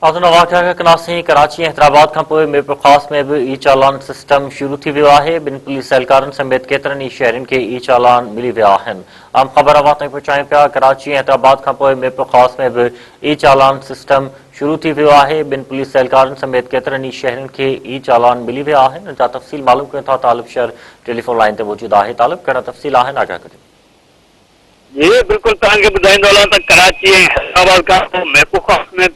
आज़ुन वाक़िया कनासी कराची हैदराबाद का पोइ मीरपुर ख़ास में भी ई चालान सिस्टम शुरू थी वियो आहे। ॿिनि पुलिस एहलकारनि समेत केतिरनि ई शहरनि खे ई चालान मिली विया आहिनि। आम ख़बर अवां ताईं पहुचायूं पिया। कराची हैदराबाद खां पोइ मीरपुर ख़ास में भी ई चालान सिस्टम शुरू थी वियो आहे। ॿिनि पुलिस एहलकारनि समेत केतिरनि ई शहरनि खे ई चालान मिली विया आहिनि। इन जा तफ़सील मालूम कयूं था। तालिब शहर टेलीफोन लाइन ते मौजूद आहे। तालिब, कहिड़ा तफ़सील आहिनि, आगाह करियो। जी बिल्कुल तव्हांखे ॿुधाईंदो त कराची ऐं हैदराबाद खां मीरपुर ख़ास में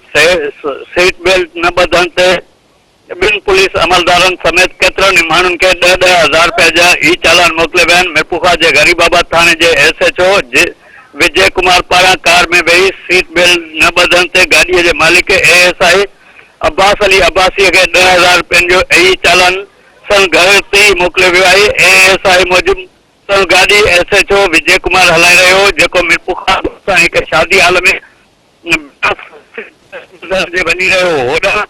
सीट बेल्ट न ॿधण ते ॿिनि पुलिस अमलदारनि समेत केतिरनि ई माण्हुनि खे 10,000 रुपए जा ई चालान मोकिले विया आहिनि। मीरपुर ख़ास जे गरीबाबाद थाणे जे SHO विजय कुमार पारां कार में वेही सीट बेल्ट न ॿधण ते गाॾीअ जे मालिक ASI अब्बास अली अब्बासीअ खे 10,000 रुपयनि जो ई चालान सन घर ते मोकिले वियो आहे। ASI मूजिबि गाड़ी SHO विजय कुमार हलाए रहियो हो, जेको मीरपुर ख़ास सां हिक शादी हाल में वञी रहियो हो। होॾां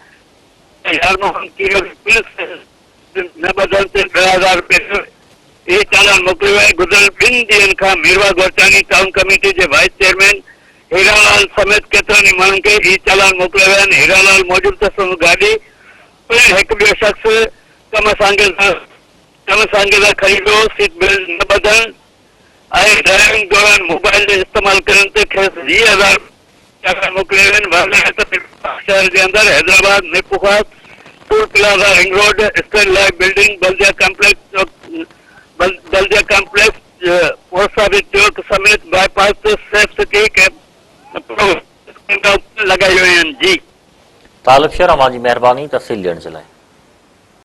न बदल ते 10,000 रुपए ई चालान मोकिलियो आहे। गुज़िरियल 2 ॾींहंनि खां मीरवा गोरचानी टाउन कमेटी जे वाइस चेयरमैन हीरालाल समेत केतिरनि ई माण्हुनि खे ई चालान मोकिले विया आहिनि। हीरालाल मूजिबि त संदसि गाॾी हिकु ॿियो शख़्स कम सांगेज़ा ख़रीदो, सीट बेल्ट न ॿधण ऐं ड्राइविंग दौरान मोबाइल जो इस्तेमाल करण ते खेसि 20,000 मोकिले विया आहिनि। शहर जे अंदरि Hyderabad, Mirpur Khas, toll plaza, ring road, state life building, Baldia complex, post office चौक समेत बाईपास ते सेफ सिटी कैंप लॻाई वई आहिनि। जी तालिब शहर, अवां जी महिरबानी तफ़सील ॾियण जे लाइ।